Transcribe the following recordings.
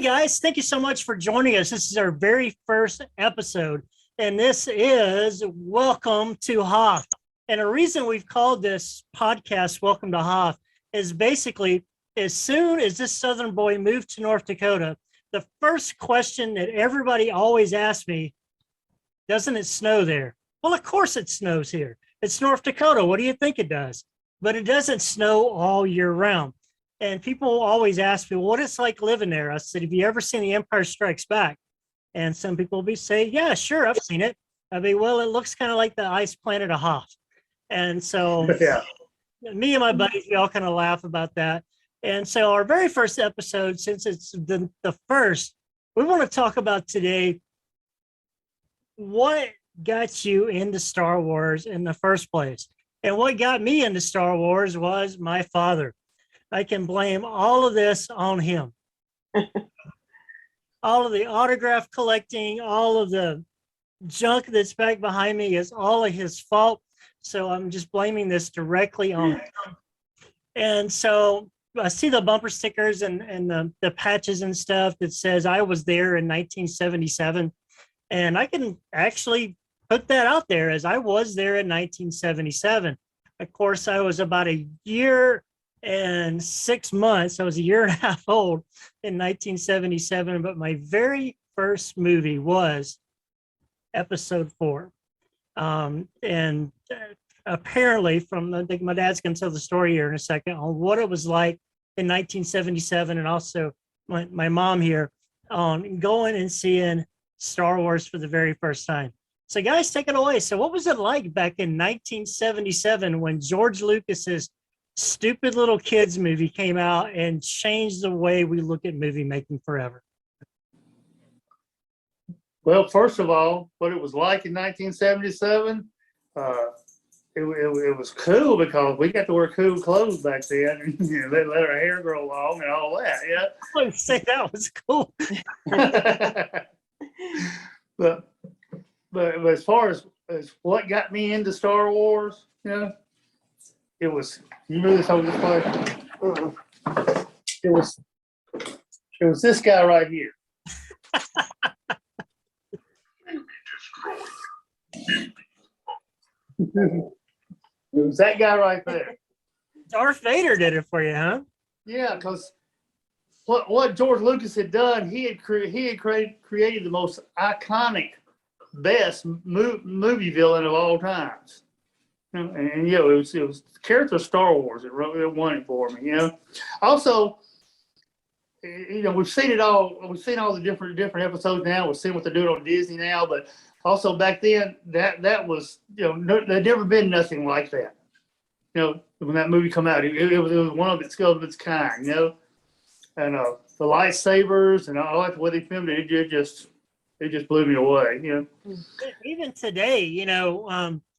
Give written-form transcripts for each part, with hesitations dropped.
guys, thank you so much for joining us. This is our very first episode, and this is Welcome to HOTH. And the reason we've called this podcast Welcome to HOTH is basically as soon as this Southern boy moved to North Dakota, the first question that everybody always asks me, doesn't it snow there? Well, of course it snows here. It's North Dakota. What do you think it does? But it doesn't snow all year round. And people always ask me, what it's like living there. I said, have you ever seen The Empire Strikes Back? And some people will be saying, yeah, sure, I've seen it. I mean, well, it looks kind of like the ice planet of Hoth. And so Yeah. me and my buddies, we all kind of laugh about that. And so our very first episode, since it's the first, we want to talk about today what got you into Star Wars in the first place. And what got me into Star Wars was my father. I can blame all of this on him. All of the autograph collecting, all of the junk that's back behind me is all of his fault. So I'm just blaming this directly on him. And so I see the bumper stickers and the patches and stuff that says I was there in 1977. And I can actually put that out there as I was there in 1977. Of course, I was about a year and 6 months. I was a year and a half old in 1977, but my very first movie was Episode 4. And apparently I think my dad's going to tell the story here in a second on what it was like in 1977, and also my mom here on going and seeing Star Wars for the very first time. So guys, take it away. So what was it like back in 1977 when George Lucas's stupid little kids movie came out and changed the way we look at movie making forever? Well, first of all, what it was like in 1977, it was cool because we got to wear cool clothes back then, and let our hair grow long and all that. Yeah, I would say that was cool. but as far as what got me into Star Wars, it was, you move this over this way. It was this guy right here. It was that guy right there. Darth Vader did it for you, huh? Yeah, because what George Lucas had done, he had created the most iconic, best movie villain of all times. And it was the character of Star Wars that won it for me. Also, we've seen it all. We've seen all the different episodes now. We're seeing what they're doing on Disney now, but also back then that was there'd never been nothing like that. When that movie come out, it was one of its kind. And the lightsabers and all that, the way they filmed it, it just blew me away. Even today,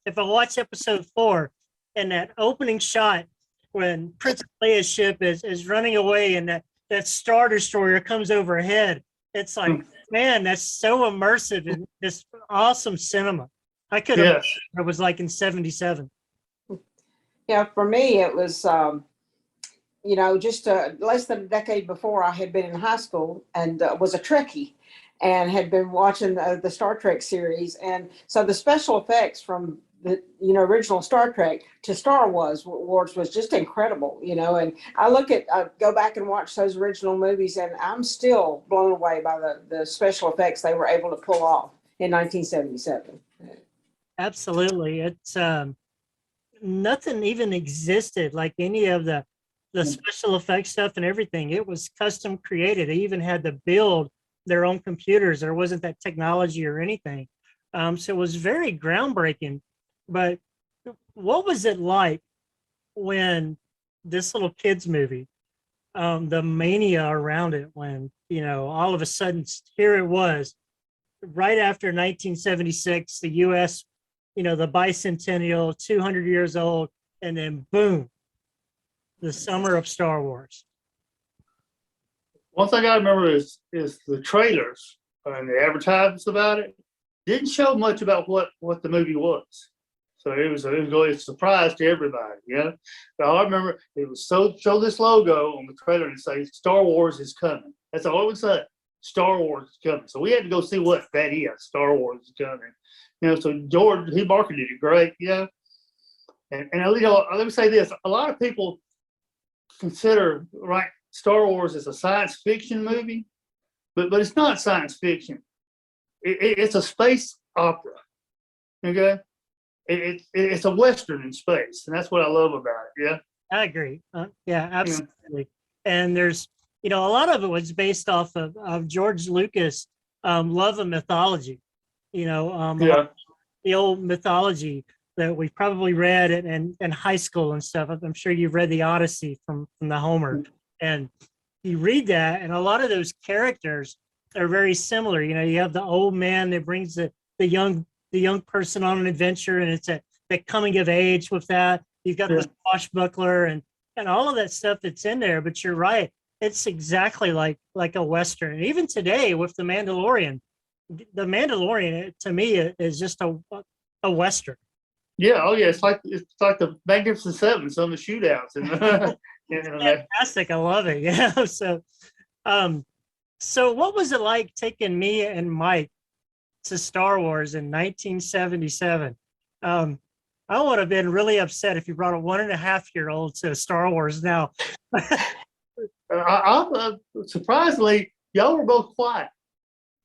if I watch Episode 4 and that opening shot when Princess Leia's ship is running away and that Star Destroyer comes overhead, it's like, man, that's so immersive and just awesome cinema. I could have Yes. it was like in 77. Yeah, for me, it was, just less than a decade before I had been in high school and was a Trekkie and had been watching the Star Trek series. And so the special effects from the original Star Trek to Star Wars was just incredible, and I go back and watch those original movies and I'm still blown away by the special effects they were able to pull off in 1977. Absolutely. It's nothing even existed like any of the special effects stuff and everything. It was custom created. They even had to build their own computers. There wasn't that technology or anything. So it was very groundbreaking. But what was it like when this little kids movie, the mania around it, when, all of a sudden here it was right after 1976, the U.S., the bicentennial, 200 years old, and then boom, the summer of Star Wars. One thing I remember is the trailers and the advertisements about it didn't show much about what the movie was. So it was a surprise to everybody. But all I remember, it was show this logo on the trailer and say Star Wars is coming. That's all it would say. Star Wars is coming. So we had to go see what that is. Star Wars is coming. So George, he marketed it great, And let me say this: a lot of people consider Star Wars as a science fiction movie, but it's not science fiction. It's a space opera. Okay, it's a Western in space, and that's what I love about it. Yeah, I agree. Yeah, absolutely. And there's, a lot of it was based off of George Lucas' love of mythology. The old mythology that we probably read in high school and stuff. I'm sure you've read the Odyssey from the Homer, and you read that, and a lot of those characters are very similar. You have the old man that brings the young person on an adventure, and it's that coming of age with that. You've got the swashbuckler and all of that stuff that's in there. But you're right, it's exactly like a Western. And even today with the Mandalorian to me is just a Western. Yeah. Oh yeah. It's like the Magnificent Seven, some of the shootouts and fantastic. I love it. Yeah. So what was it like taking me and Mike to Star Wars in 1977? I would have been really upset if you brought a 1.5-year-old to Star Wars now. Surprisingly, y'all were both quiet.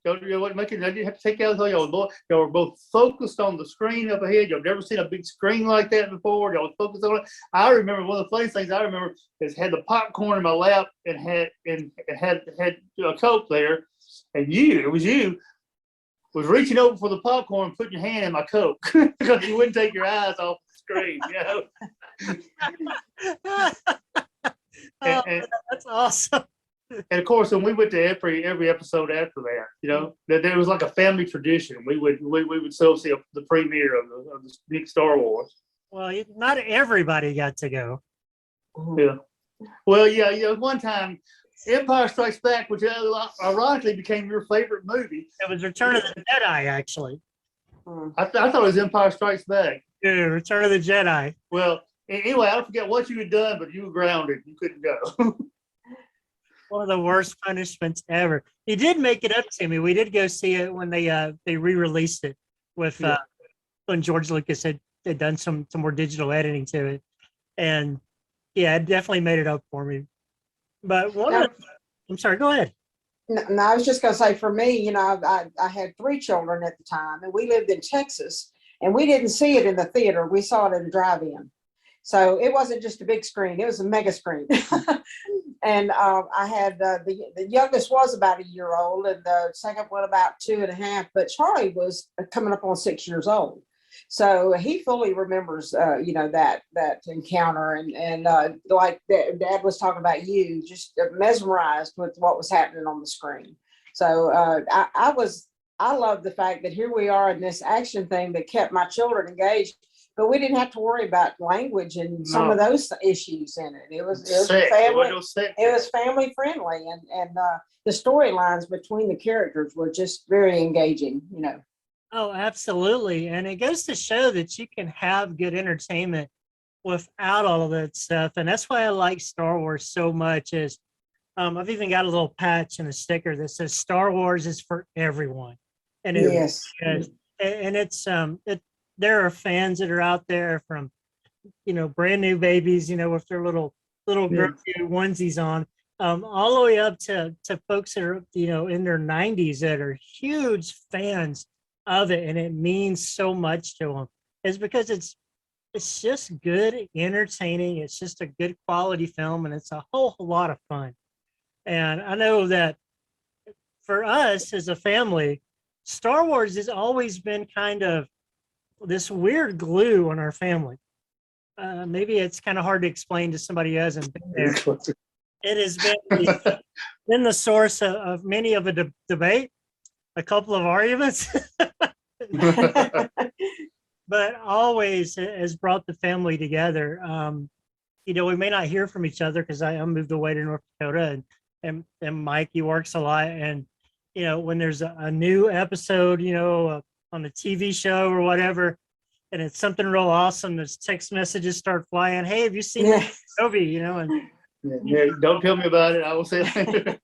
I didn't have to take out y'all were both focused on the screen up ahead. Y'all never seen a big screen like that before. Y'all was focused on it. I remember one of the funniest things I remember is had the popcorn in my lap and had a Coke there, and it was you was reaching over for the popcorn, putting your hand in my Coke because you wouldn't take your eyes off the screen. That's awesome. And of course, when we went to every episode after that, there was like a family tradition. We would still see the premiere of the big Star Wars. Well, not everybody got to go. Yeah. Well, one time, Empire Strikes Back, which ironically became your favorite movie. It was Return of the Jedi, actually. I thought it was Empire Strikes Back. Yeah, Return of the Jedi. Well, anyway, I don't forget what you had done, but you were grounded. You couldn't go. One of the worst punishments ever. He did make it up to me. We did go see it when they re-released it with when George Lucas had done some more digital editing to it, and it definitely made it up for me. But I'm sorry, go ahead. No, I was just going to say, for me, I had 3 children at the time, and we lived in Texas, and we didn't see it in the theater. We saw it in the drive-in. So it wasn't just a big screen, it was a mega screen. And I had the youngest was about 1 year old, and the second one about 2.5, but Charlie was coming up on 6 years old. So he fully remembers, that encounter, and like Dad was talking about, you just mesmerized with what was happening on the screen. So I love the fact that here we are in this action thing that kept my children engaged, but we didn't have to worry about language and some of those issues in it. It was family. It was family friendly, and the storylines between the characters were just very engaging. Oh, absolutely. And it goes to show that you can have good entertainment without all of that stuff. And that's why I like Star Wars so much is I've even got a little patch and a sticker that says Star Wars is for everyone. And it yes. is. And it's there are fans that are out there from, brand new babies, with their little Grogu onesies on, all the way up to folks that are, in their 90s that are huge fans of it, and it means so much to them. It's because it's just good, entertaining. It's just a good quality film, and it's a whole lot of fun. And I know that for us as a family, Star Wars has always been kind of this weird glue on our family. Maybe it's kind of hard to explain to somebody who hasn't been there. It has been the source of many of a debate, a couple of arguments, but always has brought the family together. We may not hear from each other because I moved away to North Dakota, and Mike, he works a lot. And, when there's a new episode, on the TV show or whatever, and it's something real awesome, those text messages start flying. Hey, have you seen the movie? And don't tell me about it. I will say it.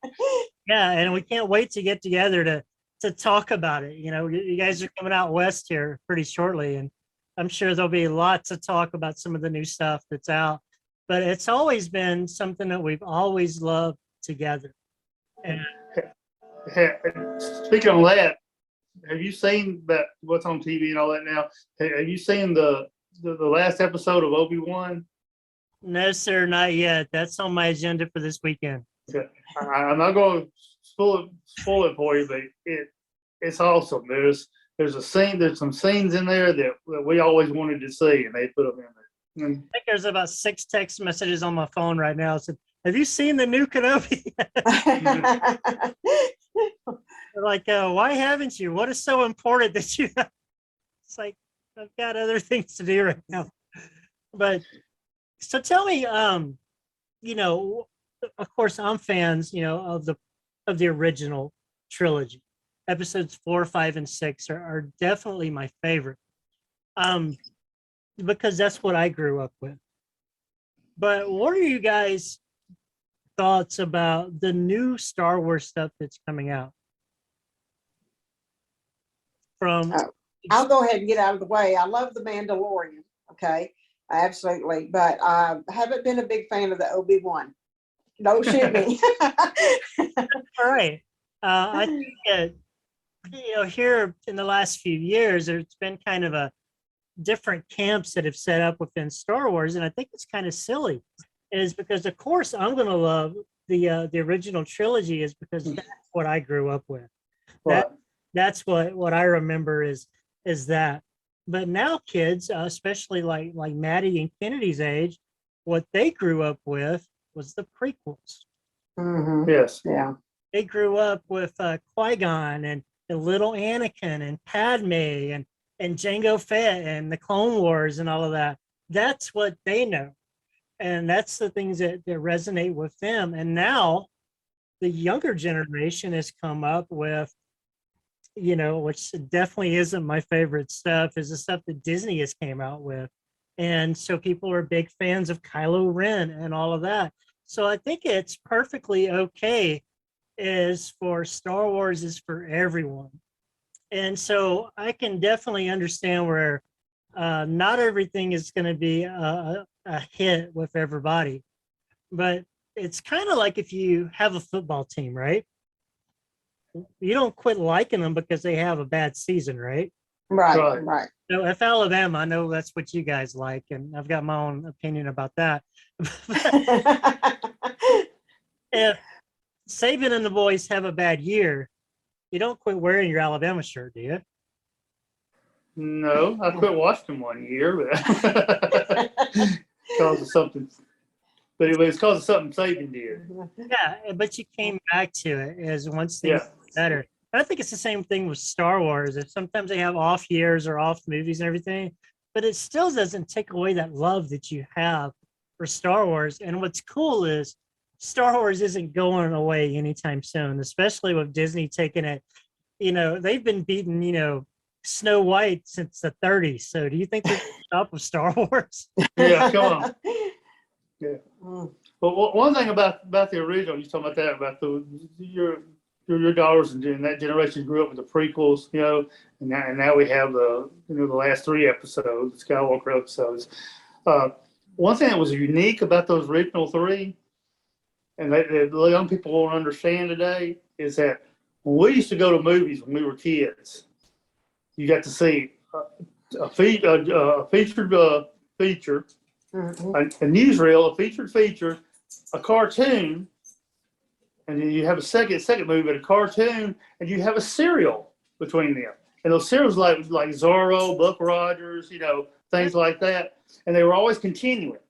Yeah, and we can't wait to get together to talk about it. You guys are coming out west here pretty shortly, and I'm sure there'll be lots of talk about some of the new stuff that's out. But it's always been something that we've always loved together. And Speaking of that, have you seen that what's on TV and all that now? Have you seen the last episode of Obi-Wan? no, sir, not yet. That's on my agenda for this weekend. Yeah. I'm not going to spoil it for you, but it's awesome. There's some scenes in there that we always wanted to see, and they put them in there. I think there's about 6 text messages on my phone right now. Said, have you seen the new Kenobi? Like, why haven't you? What is so important that you have? It's like, I've got other things to do right now. But so tell me, of course I'm fans, of the original trilogy. Episodes 4, 5, and 6 are definitely my favorite. Because that's what I grew up with. But what are you guys' thoughts about the new Star Wars stuff that's coming out? I'll go ahead and get out of the way. I love The Mandalorian, okay? Absolutely. But I haven't been a big fan of the Obi-Wan. Don't shoot me. All right. I think that, here in the last few years, there's been kind of a different camps that have set up within Star Wars, and I think it's kind of silly. Is because, of course, I'm going to love the original trilogy, is because that's what I grew up with. Right. That's what I remember is that. But now kids, especially like Maddie and Kennedy's age, what they grew up with was the prequels. Mm-hmm. Yes. Yeah. They grew up with Qui-Gon and little Anakin and Padme and Jango Fett and the Clone Wars and all of that. That's what they know. And that's the things that resonate with them. And now the younger generation has come up with, which definitely isn't my favorite stuff, is the stuff that Disney has came out with. And so people are big fans of Kylo Ren and all of that. So I think it's perfectly okay for Star Wars is for everyone. And so I can definitely understand where not everything is going to be a hit with everybody. But it's kind of like if you have a football team, right? You don't quit liking them because they have a bad season, right? Right. So if Alabama, I know that's what you guys like, and I've got my own opinion about that. If Saban and the boys have a bad year, you don't quit wearing your Alabama shirt, do you? No, I quit watching them one year, but because of something. But it was because of something Saban did. Yeah, but you came back to it as once things get better. I think it's the same thing with Star Wars. If sometimes they have off years or off movies and everything, but it still doesn't take away that love that you have for Star Wars. And what's cool is Star Wars isn't going away anytime soon, especially with Disney taking it. They've been beating, Snow White since the 30s. So do you think they're going to stop with Star Wars? Yeah, come on. Yeah. But one thing about the original, you talking about that, about your daughters and that generation grew up with the prequels, and now we have the last 3 episodes, the Skywalker episodes. One thing that was unique about those original 3, and that the young people won't understand today, is that when we used to go to movies when we were kids, you got to see a featured feature, Mm-hmm. a newsreel, a featured feature, a cartoon, and then you have a second movie, but a cartoon, and you have a serial between them. And those serials like Zorro, Buck Rogers, things like that. And they were always continuing.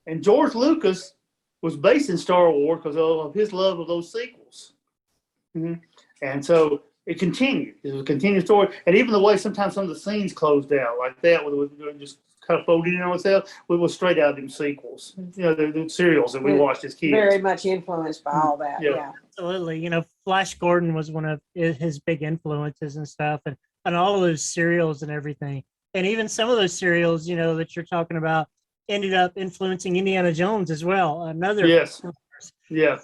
And George Lucas was basing Star Wars because of his love of those sequels. Mm-hmm. And so it continued. It was a continued story. And even the way sometimes some of the scenes closed out like that, with just kind of folded in on itself, was straight out of them sequels. The serials that we watched as kids. Very much influenced by all that. Yeah. Absolutely. Flash Gordon was one of his big influences and stuff, and all of those serials and everything. And even some of those serials, that you're talking about ended up influencing Indiana Jones as well. Another. Yes. Yeah.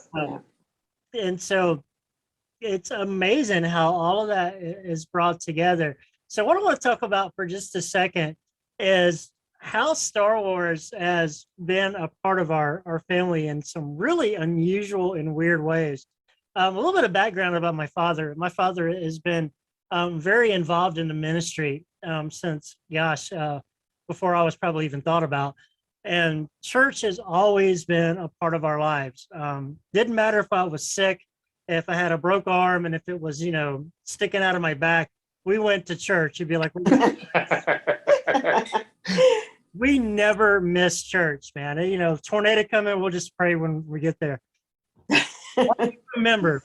And so it's amazing how all of that is brought together. So what I want to talk about for just a second is how Star Wars has been a part of our family in some really unusual and weird ways. A little bit of background about my father. My father has been very involved in the ministry since, gosh, before I was probably even thought about. And church has always been a part of our lives. Didn't matter if I was sick, if I had a broke arm, and if it was, sticking out of my back, we went to church. You'd be like, we never miss church, man. Tornado coming, we'll just pray when we get there. I remember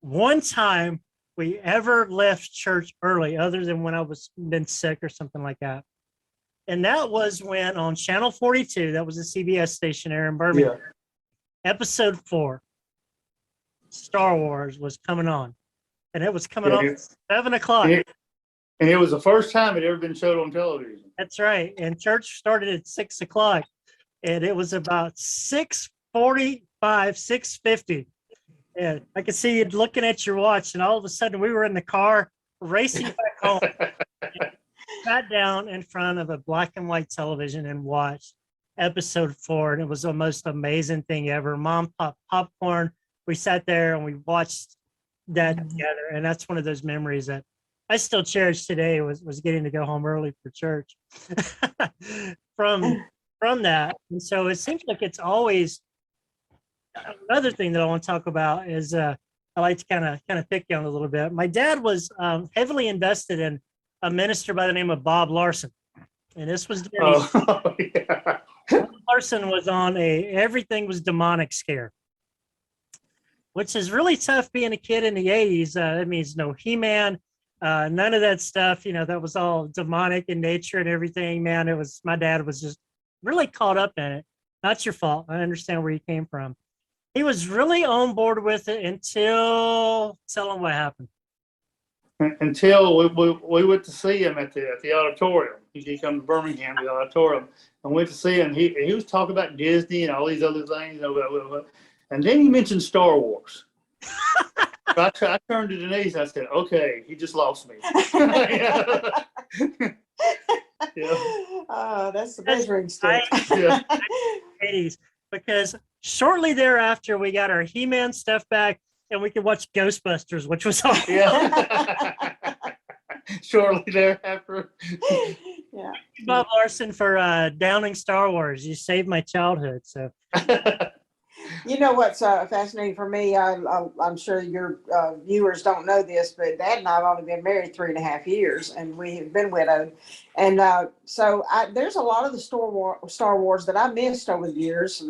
one time we ever left church early, other than when I was been sick or something like that. And that was when on Channel 42, that was a CBS station there in Birmingham, episode 4, Star Wars was coming on. And it was coming on at 7 o'clock. And it was the first time it ever been showed on television. That's right. And church started at 6 o'clock. And it was about 6:45, 6:50. And I could see you looking at your watch. And all of a sudden we were in the car racing back home. Sat down in front of a black and white television and watched episode 4. And it was the most amazing thing ever. Mom popped popcorn. We sat there and we watched that together. And that's one of those memories that I still cherish today was getting to go home early for church from that. And so it seems like it's always another thing that I want to talk about is I like to kind of pick you on a little bit. My dad was heavily invested in a minister by the name of Bob Larson. And this was Bob Larson was on everything was demonic scare, which is really tough being a kid in the 80s. It means no He-Man, none of that stuff. That was all demonic in nature and everything, man. My dad was just really caught up in it. Not your fault. I understand where you came from. He was really on board with it until, tell him what happened. Until we went to see him at the auditorium. He come to Birmingham, the auditorium, and went to see him. He was talking about Disney and all these other things. And then he mentioned Star Wars. I turned to Denise and I said, okay, he just lost me. Oh, that's the measuring stick. 80s, because shortly thereafter we got our He-Man stuff back and we could watch Ghostbusters, which was awesome. Shortly thereafter. Bob Larson for downing Star Wars. You saved my childhood. So You know what's fascinating for me? I'm sure your viewers don't know this, but Dad and I have only been married 3.5 years, and we have been widowed. And so there's a lot of the Star Wars that I missed over the years.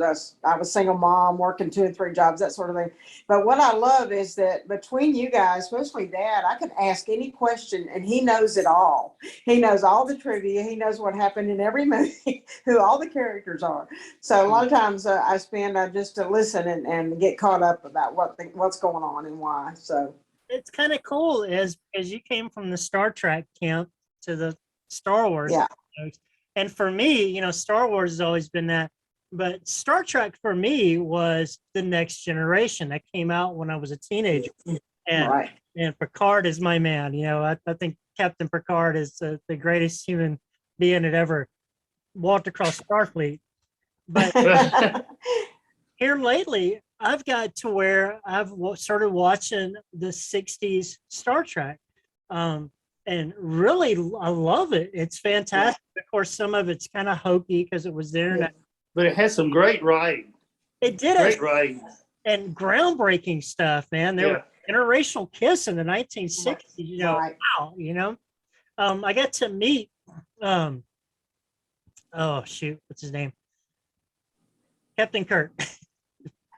I was single mom, working 2 and 3 jobs, that sort of thing. But what I love is that between you guys, especially Dad, I can ask any question, and he knows it all. He knows all the trivia. He knows what happened in every movie, who all the characters are. So a lot of times I spend just to listen and get caught up about what's going on and why. So it's kind of cool as you came from the Star Trek camp to the Star Wars. Yeah. And for me, Star Wars has always been that. But Star Trek for me was the next generation that came out when I was a teenager. And Picard is my man. I think Captain Picard is the greatest human being that ever walked across Starfleet. But here lately, I've got to where I've started watching the 60s Star Trek. And really, I love it. It's fantastic. Of course, some of it's kind of hokey because it was the internet. But it has some great writing. It did. Great writing. And groundbreaking stuff, man. There was interracial kiss in the 1960s. Wow, I got to meet, oh, shoot, what's his name? Captain Kirk.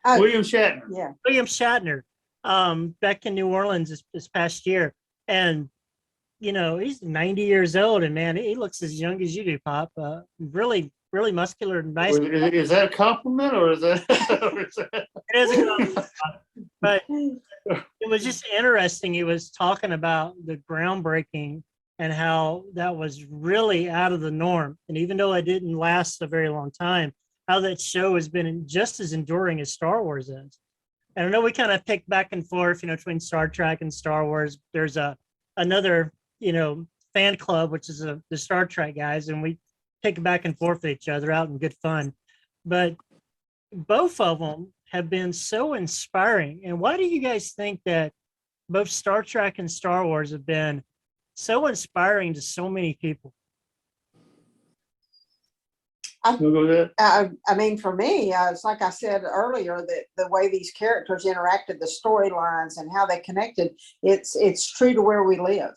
William Shatner. Yeah. William Shatner, back in New Orleans this past year. And, he's 90 years old, and man, he looks as young as you do, Pop. Really, really muscular and nice. Is that a compliment or is that? It is a compliment. But it was just interesting. He was talking about the groundbreaking and how that was really out of the norm. And even though it didn't last a very long time, how that show has been just as enduring as Star Wars is. And I know we kind of pick back and forth, between Star Trek and Star Wars. There's another, fan club, which is the Star Trek guys, and we pick back and forth with each other out in good fun. But both of them have been so inspiring. And why do you guys think that both Star Trek and Star Wars have been so inspiring to so many people? We'll go with that. I mean, for me, it's like I said earlier, that the way these characters interacted, the storylines and how they connected, it's true to where we live.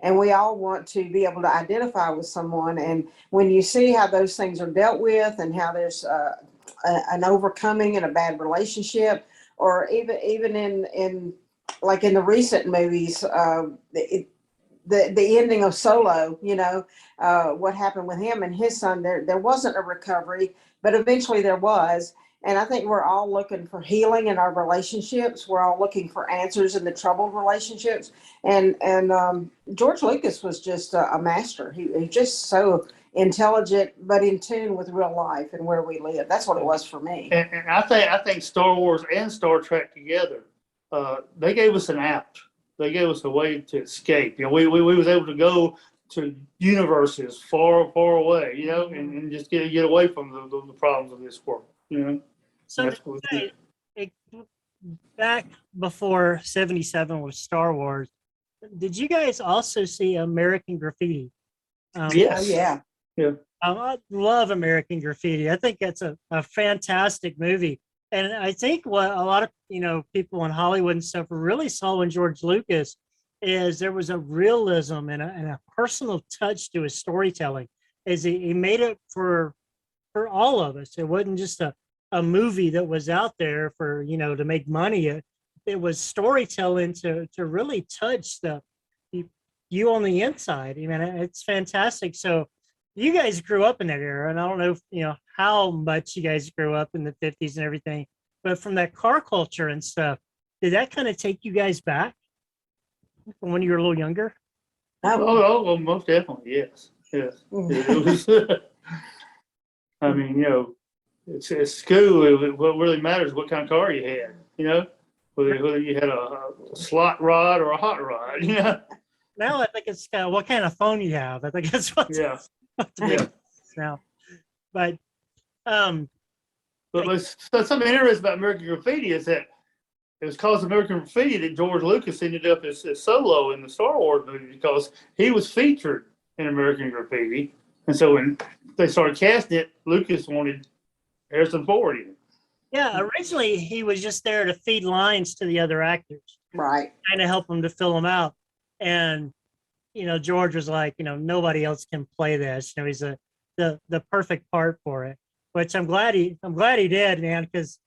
And we all want to be able to identify with someone. And when you see how those things are dealt with and how there's an overcoming in a bad relationship, or even in like in the recent movies, the ending of Solo, what happened with him and his son, there wasn't a recovery, but eventually there was. And I think we're all looking for healing in our relationships. We're all looking for answers in the troubled relationships. And George Lucas was just a master. He just so intelligent, but in tune with real life and where we live. That's what it was for me. And I think Star Wars and Star Trek together, they gave us an out. They gave us a way to escape. We was able to go to universes far, far away, and just get away from the problems of this world, So back before 77 with Star Wars, did you guys also see American Graffiti? Yes. Oh, yeah. I love American Graffiti. I think that's a fantastic movie. And I think what a lot of, people in Hollywood and stuff really saw in George Lucas is there was a realism and a personal touch to his storytelling, as he made it for all of us. It wasn't just a movie that was out there for, to make money. It was storytelling to really touch you on the inside. I mean, it's fantastic. So you guys grew up in that era, and I don't know if, how much you guys grew up in the 50s and everything, but from that car culture and stuff, did that kind of take you guys back from when you were a little younger? Oh, most definitely, yes. It was, I mean, it's school. What really matters is what kind of car you had, whether you had a slot rod or a hot rod, Now I think it's kind of what kind of phone you have. I think that's what Yeah. now. But But something interesting about American Graffiti is that it was called American Graffiti that George Lucas ended up as Solo in the Star Wars movie, because he was featured in American Graffiti. And so when they started casting it, Lucas wanted Harrison Ford in it. Yeah, originally he was just there to feed lines to the other actors, Right. kind of help them to fill them out. And George was like, nobody else can play this. He's the perfect part for it. Which I'm glad he did, man. Because,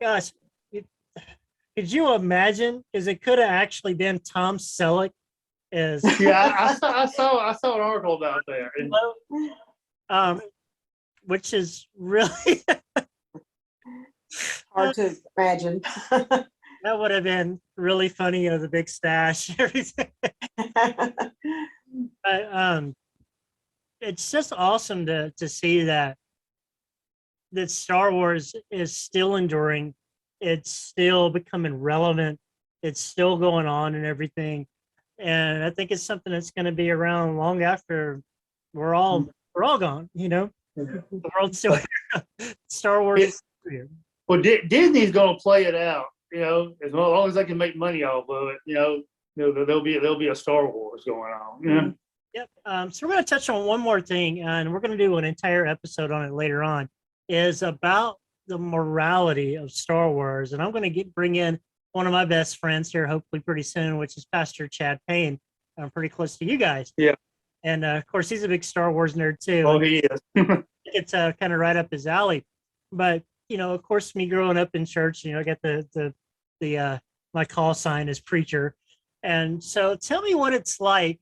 gosh, could you imagine? Because it could have actually been Tom Selleck as Yeah, I saw an article about that. Which is really Hard to imagine. that would have been really funny, the big stash, everything. But it's just awesome to see that Star Wars is still enduring. It's still becoming relevant. It's still going on and everything. And I think it's something that's going to be around long after we're all gone. The world's still here. Star Wars is here. Well, Disney's going to play it out. As long as they can make money off of it. There'll be a Star Wars going on. Yep. So we're going to touch on one more thing, and we're going to do an entire episode on it later on. Is about the morality of Star Wars, and I'm going to bring in one of my best friends here, hopefully pretty soon, which is Pastor Chad Payne. I'm pretty close to you guys. Yeah. And of course, he's a big Star Wars nerd too. Oh, he is. It's kind of right up his alley. But of course, me growing up in church, I got the my call sign as preacher, and so tell me what it's like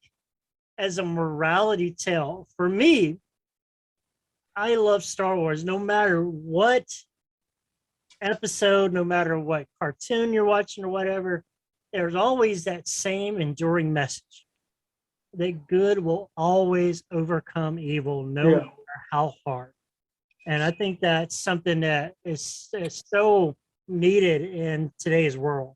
as a morality tale. For me, I love Star Wars, no matter what episode, no matter what cartoon you're watching or whatever, there's always that same enduring message that good will always overcome evil, no matter how hard. And I think that's something that is so needed in today's world.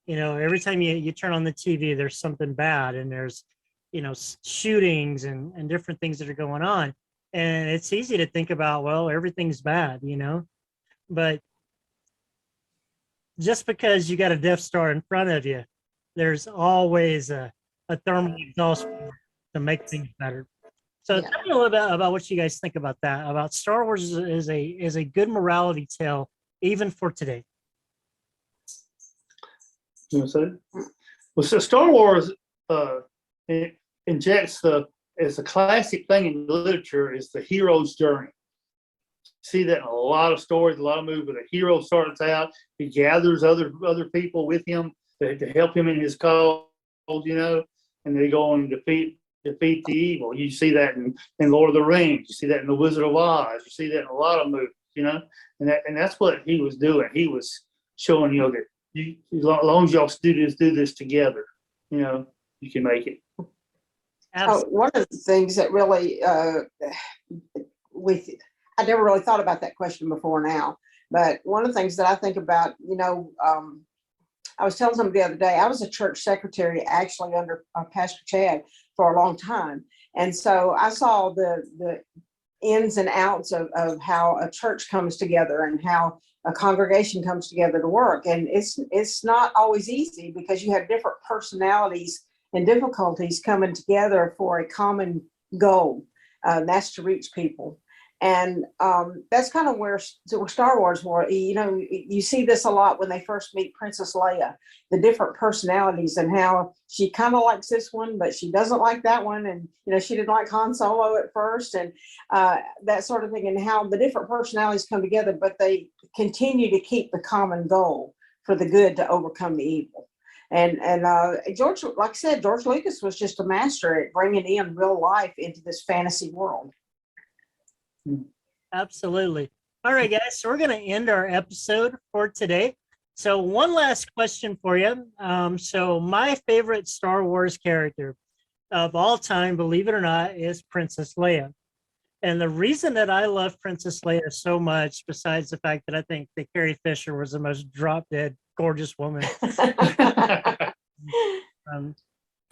You know, every time you turn on the TV, there's something bad, and there's, you know, shootings and different things that are going on. And it's easy to think about, well, everything's bad, you know, but just because you got a Death Star in front of you, there's always a thermal exhaust to make things better. So Yeah. tell me a little bit about what you guys think about that, about Star Wars is a good morality tale, even for today. You know what I'm saying? Well, so Star Wars it injects as a classic thing in literature is the hero's journey. See that in a lot of stories, a lot of movies. Where the hero starts out, he gathers other people with him to help him in his cause, you know, and they go on and defeat the evil. You see that in Lord of the Rings. You see that in The Wizard of Oz. You see that in a lot of movies, you know, and that's what he was doing. He was showing, you know, that as long as y'all do this together, you know, you can make it. One of the things that really I never really thought about that question before now, but one of the things that I think about, you know, I was telling somebody the other day, I was a church secretary actually under Pastor Chad for a long time. And so I saw the ins and outs of how a church comes together and how a congregation comes together to work. And it's not always easy because you have different personalities and difficulties coming together for a common goal. That's to reach people. And that's kind of where Star Wars were. You know, you see this a lot when they first meet Princess Leia, the different personalities and how she kind of likes this one, but she doesn't like that one. And, you know, she didn't like Han Solo at first and that sort of thing, and how the different personalities come together, but they continue to keep the common goal for the good to overcome the evil. And George, like I said, George Lucas was just a master at bringing in real life into this fantasy world. Absolutely. All right, guys. So we're going to end our episode for today. So one last question for you. So my favorite Star Wars character of all time, believe it or not, is Princess Leia. And the reason that I love Princess Leia so much, besides the fact that I think that Carrie Fisher was the most drop-dead gorgeous woman.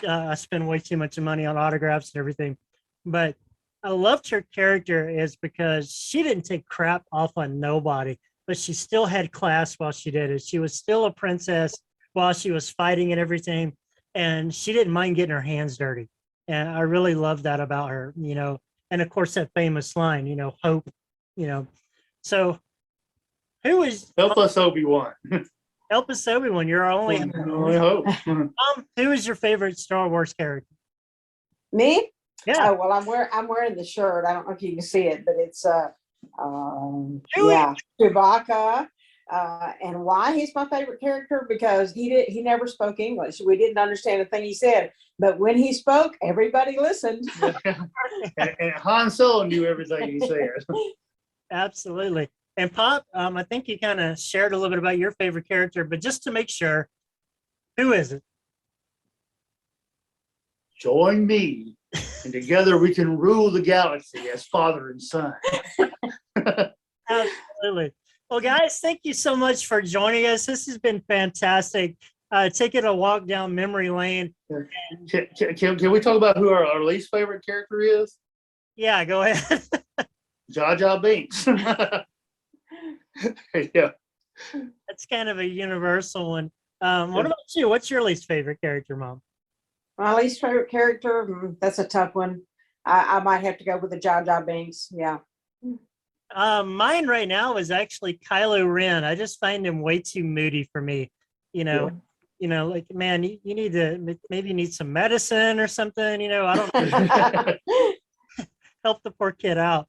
I spend way too much money on autographs and everything. But I loved her character is because she didn't take crap off on nobody, but she still had class while she did it. She was still a princess while she was fighting and everything. And she didn't mind getting her hands dirty. And I really love that about her, you know. And of course, that famous line, you know, hope, you know. So who is help us, Obi-Wan? Help us, Obi-Wan. You're our only hope. Who is your favorite Star Wars character? Me? Yeah. Oh, well, I'm wearing the shirt. I don't know if you can see it, but it's Chewbacca. And why he's my favorite character? Because he never spoke English. We didn't understand a thing he said, but when he spoke, everybody listened. and Han Solo knew everything he said. Absolutely. And Pop, I think you kind of shared a little bit about your favorite character, but just to make sure, who is it? Join me, and together we can rule the galaxy as father and son. Absolutely. Well, guys, thank you so much for joining us. This has been fantastic. Taking a walk down memory lane. Can we talk about who our least favorite character is? Yeah, go ahead. Jar Jar Binks. Yeah. That's kind of a universal one. What about you? What's your least favorite character, Mom? My least favorite character, that's a tough one. I might have to go with the Jar Jar Binks. Yeah. Mine right now is actually Kylo Ren. I just find him way too moody for me. You know, like, man, you need to maybe you need some medicine or something. You know, I don't know. Help the poor kid out.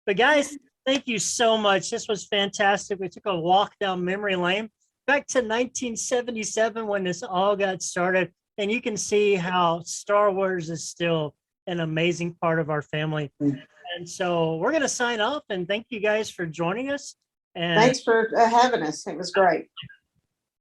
But guys, thank you so much. This was fantastic. We took a walk down memory lane back to 1977 when this all got started. And you can see how Star Wars is still an amazing part of our family. And so we're going to sign off and thank you guys for joining us. And thanks for having us. It was great.